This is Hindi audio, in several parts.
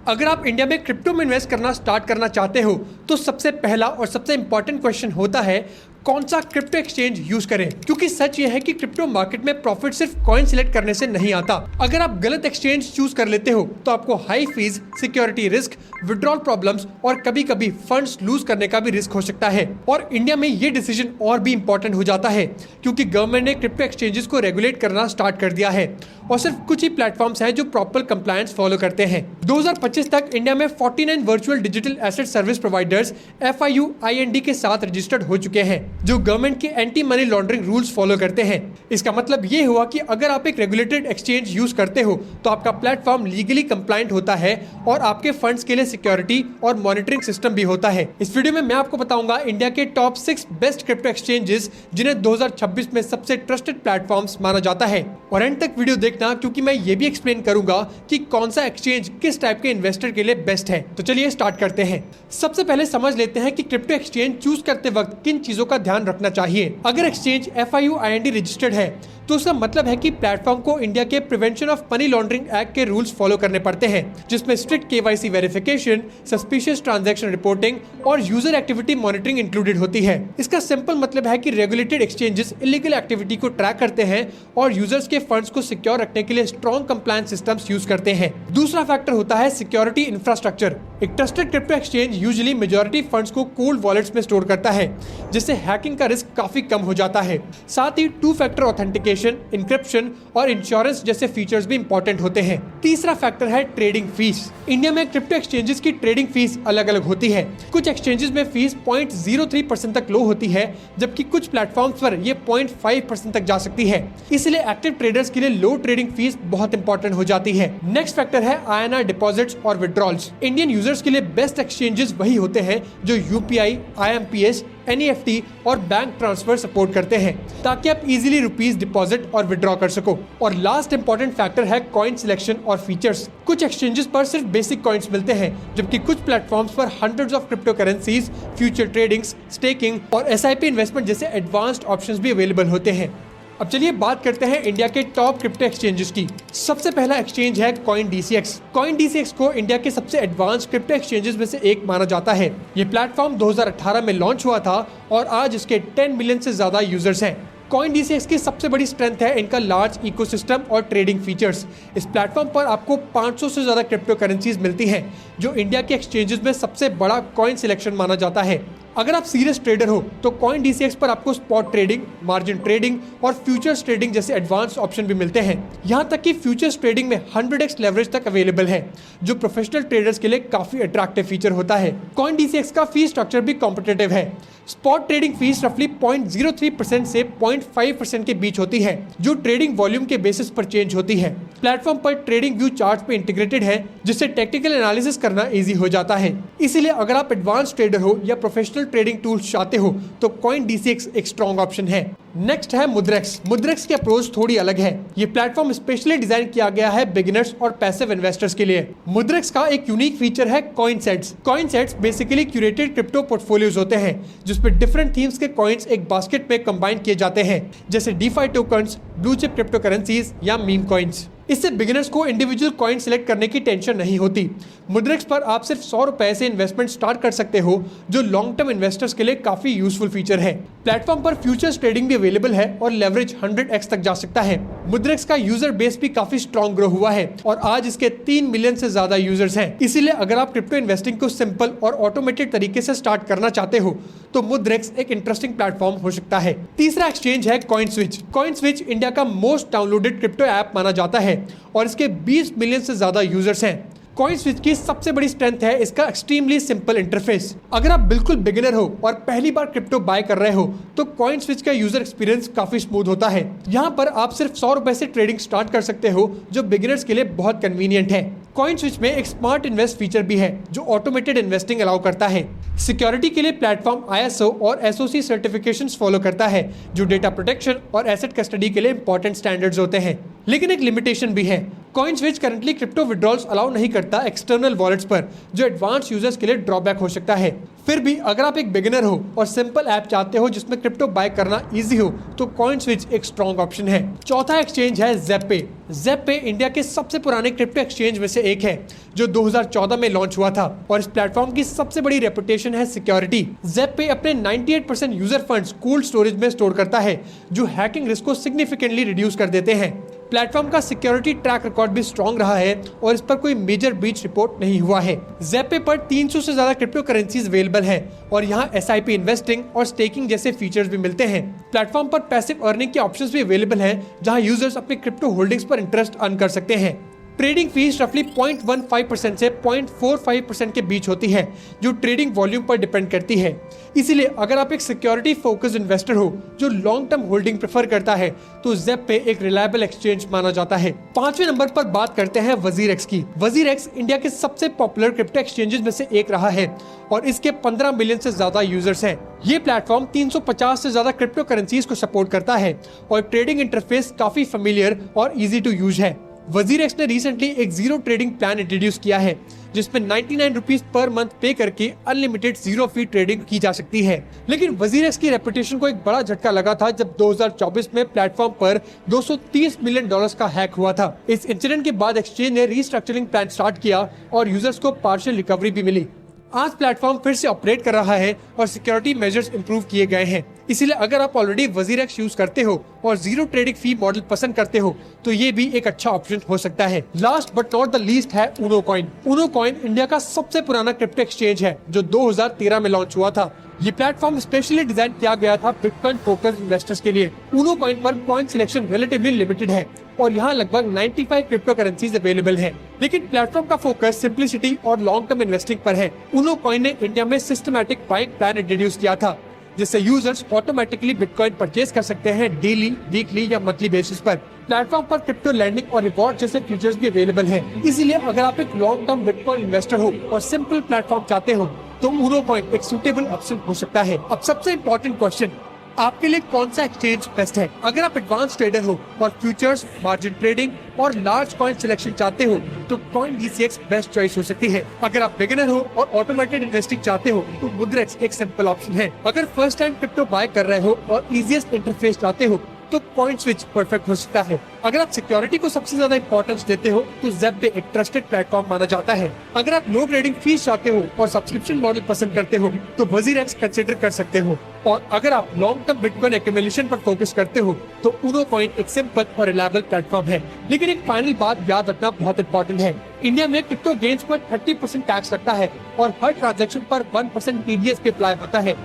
अगर आप इंडिया में क्रिप्टो में इन्वेस्ट करना स्टार्ट करना चाहते हो तो सबसे पहला और सबसे इंपॉर्टेंट क्वेश्चन होता है कौन सा क्रिप्टो एक्सचेंज यूज करें, क्योंकि सच ये है कि क्रिप्टो मार्केट में प्रॉफिट सिर्फ कॉइन सिलेक्ट करने से नहीं आता। अगर आप गलत एक्सचेंज चूज कर लेते हो तो आपको high fees, security risk, withdrawal problems और कभी कभी फंड्स लूज करने का भी रिस्क हो सकता है। और इंडिया में ये डिसीजन और भी इंपॉर्टेंट हो जाता है क्योंकि गवर्नमेंट ने क्रिप्टो एक्सचेंजेस को रेगुलेट करना स्टार्ट कर दिया है और सिर्फ कुछ ही प्लेटफॉर्म्स हैं जो प्रॉपर कंप्लायंस फॉलो करते हैं। 2025 तक इंडिया में 49 virtual digital asset service providers FIU-IND के साथ रजिस्टर्ड हो चुके हैं जो गवर्नमेंट के anti money laundering rules follow करते हैं। इसका मतलब ये हुआ कि अगर आप एक रेगुलेटेड एक्सचेंज यूज करते हो तो आपका प्लेटफॉर्म लीगली कंप्लायंट होता है और आपके फंड्स के लिए सिक्योरिटी और मॉनिटरिंग सिस्टम भी होता है। इस वीडियो में मैं आपको बताऊंगा इंडिया के टॉप 6 बेस्ट क्रिप्टो एक्सचेंजेस जिन्हें 2026 में सबसे ट्रस्टेड प्लेटफॉर्म्स माना जाता है। और एंड तक वीडियो देखना क्योंकि मैं ये भी एक्सप्लेन करूंगा कि कौन सा एक्सचेंज किस टाइप के इन्वेस्टर के लिए बेस्ट है। तो चलिए स्टार्ट करते हैं। सबसे पहले समझ लेते हैं कि क्रिप्टो एक्सचेंज चूज करते वक्त किन चीजों का ध्यान रखना चाहिए। अगर एक्सचेंज FIU-IND रजिस्टर्ड है तो उसका मतलब है कि प्लेटफॉर्म को इंडिया के prevention of money laundering act के रूल्स फॉलो करने पड़ते हैं, जिसमें strict KYC verification, suspicious transaction reporting और यूजर एक्टिविटी मॉनिटरिंग इंक्लूडेड होती है। इसका सिंपल मतलब है कि रेगुलेटेड एक्सचेंजेस इलीगल एक्टिविटी को ट्रैक करते हैं और यूजर्स के फंड्स को सिक्योर रखने के लिए स्ट्रॉन्ग कंप्लायंस सिस्टम्स यूज करते हैं। दूसरा फैक्टर होता है सिक्योरिटी इंफ्रास्ट्रक्चर। एक trusted crypto exchange usually majority funds को कोल्ड वॉलेट्स में स्टोर करता है, जिससे हैकिंग का रिस्क काफी कम हो जाता है। साथ ही 2 फैक्टर ऑथेंटिकेशन, इंक्रिप्शन और इंश्योरेंस जैसे फीचर्स भी इंपॉर्टेंट होते हैं। तीसरा फैक्टर है ट्रेडिंग फीस। इंडिया में क्रिप्टो एक्सचेंजेस की ट्रेडिंग फीस अलग अलग होती है। कुछ एक्सचेंजेस में फीस 0.03% तक लो होती है, जबकि कुछ प्लेटफॉर्म्स पर ये 0.5% तक जा सकती है। इसलिए एक्टिव ट्रेडर्स के लिए लो ट्रेडिंग फीस बहुत इंपॉर्टेंट हो जाती है। नेक्स्ट फैक्टर है INR डिपॉजिट्स और विड्रॉल्स। इंडियन यूजर्स के लिए बेस्ट एक्सचेंजेस वही होते हैं जो UPI, IMPS, NEFT और बैंक ट्रांसफर सपोर्ट करते हैं, ताकि आप इजीली रुपीस डिपॉजिट और विड्रॉ कर सको। और लास्ट इंपॉर्टेंट फैक्टर है कॉइन सिलेक्शन और फीचर्स। कुछ एक्सचेंजेस पर सिर्फ बेसिक कॉइन्स मिलते हैं, जबकि कुछ प्लेटफॉर्म्स पर hundreds of crypto currencies, future tradings, staking और SIP इन्वेस्टमेंट जैसे एडवांस्ड ऑप्शंस भी अवेलेबल होते हैं। अब चलिए बात करते हैं इंडिया के टॉप क्रिप्टो एक्सचेंजेस की। सबसे पहला एक्सचेंज है CoinDCX। CoinDCX को इंडिया के सबसे एडवांस क्रिप्टो एक्सचेंजेस में से एक माना जाता है। ये प्लेटफॉर्म 2018 में लॉन्च हुआ था और आज इसके 10 मिलियन से ज्यादा यूजर्स हैं। CoinDCX की सबसे बड़ी स्ट्रेंथ है इनका लार्ज इकोसिस्टम और ट्रेडिंग फीचर्स। इस प्लेटफॉर्म पर आपको 500 से ज्यादा क्रिप्टो करेंसीज मिलती हैं, जो इंडिया के एक्सचेंजेस में सबसे बड़ा कॉइन सिलेक्शन माना जाता है। अगर आप सीरियस ट्रेडर हो तो CoinDCX पर आपको स्पॉट ट्रेडिंग, मार्जिन ट्रेडिंग और फ्यूचर्स ट्रेडिंग जैसे एडवांस ऑप्शन भी मिलते हैं। यहाँ तक कि फ्यूचर्स ट्रेडिंग में 100x लेवरेज तक अवेलेबल है, जो प्रोफेशनल ट्रेडर्स के लिए काफी अट्रैक्टिव फीचर होता है। CoinDCX का फी स्ट्रक्चर भी कॉम्पिटिटिव है। स्पॉट ट्रेडिंग फीस रफली 0.03% से 0.5% के बीच होती है, जो ट्रेडिंग वॉल्यूम के बेसिस पर चेंज होती है। प्लेटफॉर्म पर ट्रेडिंग व्यू चार्ट पे इंटीग्रेटेड है, जिससे टेक्निकल एनालिसिस करना इजी हो जाता है। इसीलिए अगर आप एडवांस ट्रेडर हो या प्रोफेशनल ट्रेडिंग टूल्स चाहते हो तो CoinDCX एक स्ट्रॉन्ग ऑप्शन है। नेक्स्ट है मुद्रेक्स। मुद्रेक्स की अप्रोच थोड़ी अलग है। ये प्लेटफॉर्म स्पेशली डिजाइन किया गया है बिगिनर्स और पैसिव इन्वेस्टर्स के लिए। मुद्रेक्स का एक यूनिक फीचर है कॉइनसेट्स। कॉइनसेट्स बेसिकली क्यूरेटेड क्रिप्टो पोर्टफोलियोज होते हैं, जिसमें डिफरेंट थीम्स के कॉइन्स एक बास्केट में कंबाइन किए जाते हैं, जैसे DeFi tokens, blue chip crypto currencies या मीम कॉइन्स। इससे बिगिनर्स को इंडिविजुअल कॉइन सिलेक्ट करने की टेंशन नहीं होती। मुद्रेक्स पर आप सिर्फ 100 रुपए से इन्वेस्टमेंट स्टार्ट कर सकते हो, जो लॉन्ग टर्म इन्वेस्टर्स के लिए काफी यूजफुल फीचर है। प्लेटफॉर्म पर फ्यूचर्स ट्रेडिंग भी अवेलेबल है और लेवरेज 100x तक जा सकता है। मुद्रेक्स का यूजर बेस भी काफी स्ट्रॉन्ग ग्रो हुआ है और आज इसके 3 मिलियन से ज्यादा यूजर्स हैं। इसीलिए अगर आप क्रिप्टो इन्वेस्टिंग को सिंपल और ऑटोमेटेड तरीके से स्टार्ट करना चाहते हो तो मुद्रेक्स एक इंटरेस्टिंग प्लेटफॉर्म हो सकता है। तीसरा एक्सचेंज है CoinSwitch। CoinSwitch इंडिया का मोस्ट डाउनलोडेड क्रिप्टो ऐप माना जाता है और इसके 20 मिलियन से ज्यादा यूजर्स हैं। CoinSwitch की सबसे बड़ी स्ट्रेंथ है इसका एक्सट्रीमली सिंपल इंटरफेस। अगर आप बिल्कुल बिगिनर हो और पहली बार क्रिप्टो बाय कर रहे हो तो CoinSwitch का यूजर एक्सपीरियंस काफी स्मूथ होता है। यहाँ पर आप सिर्फ 100 रुपए से ट्रेडिंग स्टार्ट कर सकते हो, जो बिगिनर्स के लिए बहुत कन्वीनियंट है। CoinSwitch में एक स्मार्ट इन्वेस्ट फीचर भी है, जो ऑटोमेटेड इन्वेस्टिंग अलाउ करता है। सिक्योरिटी के लिए प्लेटफॉर्म ISO और SOC सर्टिफिकेशंस फॉलो करता है, जो डेटा प्रोटेक्शन और एसेट कस्टडी के लिए इंपॉर्टेंट स्टैंडर्ड्स होते हैं। लेकिन एक लिमिटेशन भी है। CoinSwitch currently crypto withdrawals allow नहीं करता एक्सटर्नल वॉलेट्स पर, जो एडवांस यूजर्स के लिए ड्रॉबैक हो सकता है। फिर भी अगर आप एक बिगिनर हो और सिंपल ऐप चाहते हो जिसमें क्रिप्टो बाय करना इजी हो तो कॉइनस्विच एक स्ट्रॉन्ग ऑप्शन है। चौथा एक्सचेंज है ज़ेपे। ज़ेपे इंडिया के सबसे पुराने क्रिप्टो एक्सचेंज में से एक है जो 2014 में लॉन्च हुआ था और इस प्लेटफॉर्म की सबसे बड़ी रेपुटेशन है सिक्योरिटी। ज़ेपे अपने 98% यूजर फंड्स कोल्ड स्टोरेज में स्टोर करता है जो हैकिंग रिस्क को सिग्निफिकेंटली रिड्यूस कर देते हैं। प्लेटफॉर्म का सिक्योरिटी ट्रैक रिकॉर्ड भी स्ट्रॉन्ग रहा है और इस पर कोई मेजर ब्रीच रिपोर्ट नहीं हुआ है। ज़ेपे पर 300 से ज्यादा क्रिप्टो करेंसीज अवेलेबल है और यहाँ SIP इन्वेस्टिंग और स्टेकिंग जैसे फीचर्स भी मिलते हैं। प्लेटफॉर्म पर पैसिव अर्निंग के ऑप्शंस भी अवेलेबल हैं जहाँ यूजर्स अपने क्रिप्टो होल्डिंग्स पर इंटरेस्ट अर्न कर सकते हैं। ट्रेडिंग फीस रफली 0.15% से 0.45% के बीच होती है जो ट्रेडिंग वॉल्यूम पर डिपेंड करती है। इसीलिए अगर आप एक सिक्योरिटी फोकस्ड इन्वेस्टर हो जो लॉन्ग टर्म होल्डिंग प्रेफर करता है तो ज़ेपे एक रिलायबल एक्सचेंज माना जाता है। 5वें नंबर पर बात करते हैं WazirX की। WazirX इंडिया के सबसे पॉपुलर क्रिप्टो एक्सचेंजेस में से एक रहा है और इसके 15 मिलियन से ज्यादा यूजर्स हैं। ये प्लेटफॉर्म 350 से ज्यादा क्रिप्टो करेंसीज को सपोर्ट करता है और ट्रेडिंग इंटरफेस काफी फेमिलियर और इजी टू यूज है। WazirX ने रिसेंटली एक जीरो ट्रेडिंग प्लान इंट्रोड्यूस किया है जिसमें 99 रुपीज पर मंथ पे करके अनलिमिटेड जीरो फी ट्रेडिंग की जा सकती है। लेकिन WazirX की रेपुटेशन को एक बड़ा झटका लगा था जब 2024 में प्लेटफॉर्म पर $230 मिलियन का हैक हुआ था। इस इंसिडेंट के बाद एक्सचेंज ने रीस्ट्रक्चरिंग प्लान स्टार्ट किया और यूजर्स को पार्शियल रिकवरी भी मिली। आज प्लेटफॉर्म फिर से ऑपरेट कर रहा है और सिक्योरिटी मेजर्स इंप्रूव किए गए हैं। इसीलिए अगर आप ऑलरेडी WazirX यूज करते हो और जीरो ट्रेडिंग फी मॉडल पसंद करते हो तो ये भी एक अच्छा ऑप्शन हो सकता है। Last but not the least है Unocoin. Unocoin India का सबसे पुराना क्रिप्टो एक्सचेंज है जो 2013 में लॉन्च हुआ था। ये प्लेटफॉर्म स्पेशली डिजाइन किया गया था बिटकॉइन फोकस्ड इन्वेस्टर्स के लिए। ऊनो कॉइन पर कॉइन सिलेक्शन रिलेटिवली लिमिटेड है और यहाँ लगभग 95 क्रिप्टो करेंसीज अवेलेबल है। लेकिन प्लेटफॉर्म का फोकस सिंप्लिसिटी और लॉन्ग टर्म इन्वेस्टिंग पर है। ऊनो कॉइन ने इंडिया में सिस्टमैटिक बाइंग प्लान इंट्रोड्यूस किया था जिससे यूजर्स ऑटोमेटिकली बिटकॉइन परचेज कर सकते हैं डेली, वीकली या मंथली बेसिस पर। प्लेटफॉर्म पर क्रिप्टो लैंडिंग और रिवॉर्ड जैसे फीचर्स भी अवेलेबल हैं। इसीलिए अगर आप एक लॉन्ग टर्म बिटकॉइन इन्वेस्टर हो और सिंपल प्लेटफॉर्म चाहते हो तो ऊनो कॉइन एक सूटेबल ऑप्शन हो सकता है। अब सबसे इम्पोर्टेंट क्वेश्चन, आपके लिए कौन सा एक्सचेंज बेस्ट है? अगर आप एडवांस ट्रेडर हो और फ्यूचर्स, मार्जिन ट्रेडिंग और लार्ज कॉइन सिलेक्शन चाहते हो तो CoinDCX बेस्ट चॉइस हो सकती है। अगर आप बिगिनर हो और ऑटोमेटेड इन्वेस्टिंग चाहते हो तो मुद्रेक्स एक सिंपल ऑप्शन है। अगर फर्स्ट टाइम क्रिप्टो बाय कर रहे हो और इजीएस्ट इंटरफेस चाहते हो तो कॉइनस्विच परफेक्ट हो सकता है। अगर आप सिक्योरिटी को सबसे ज्यादा इंपॉर्टेंस देते हो तो ज़ेपे एक ट्रस्टेड प्लेटफॉर्म माना जाता है। अगर आप लो ट्रेडिंग फीस चाहते हो और सब्सक्रिप्शन मॉडल पसंद करते हो तो WazirX कंसिडर कर सकते हो। और अगर आप लॉन्ग टर्म बिटकॉइन एक्यूमुलेशन पर फोकस करते हो तो ऊनो कॉइन एक सिंपल और रिलायबल प्लेटफॉर्म है। लेकिन एक फाइनल बात याद रखना बहुत इंपॉर्टेंट है, इंडिया में क्रिप्टो गेन्स पर 30% टैक्स लगता है और हर ट्रांजेक्शन पर 1% TDS पे अप्लाई होता है।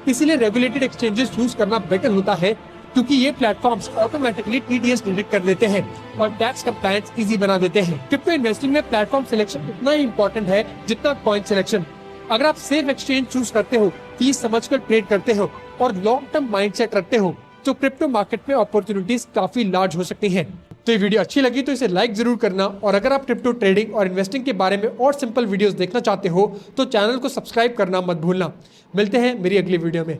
इसीलिए रेगुलेटेड एक्सचेंजेस यूज करना बेटर होता है क्योंकि ये प्लेटफॉर्म्स ऑटोमेटिकली TDS डिडक्ट कर देते हैं और टैक्स कंप्लायंस इजी बना देते हैं। क्रिप्टो इन्वेस्टिंग में प्लेटफॉर्म सिलेक्शन उतना ही इंपॉर्टेंट है जितना कॉइन सिलेक्शन। अगर आप सेफ एक्सचेंज चूज करते हो, फीस समझकर ट्रेड करते हो और लॉन्ग टर्म माइंडसेट रखते हो तो क्रिप्टो मार्केट में अपॉर्चुनिटीज काफी लार्ज हो सकती हैं। तो ये वीडियो अच्छी लगी तो इसे लाइक जरूर करना और अगर आप क्रिप्टो ट्रेडिंग और इन्वेस्टिंग के बारे में और सिंपल वीडियोस देखना चाहते हो तो चैनल को सब्सक्राइब करना मत भूलना। मिलते हैं मेरी अगली वीडियो में।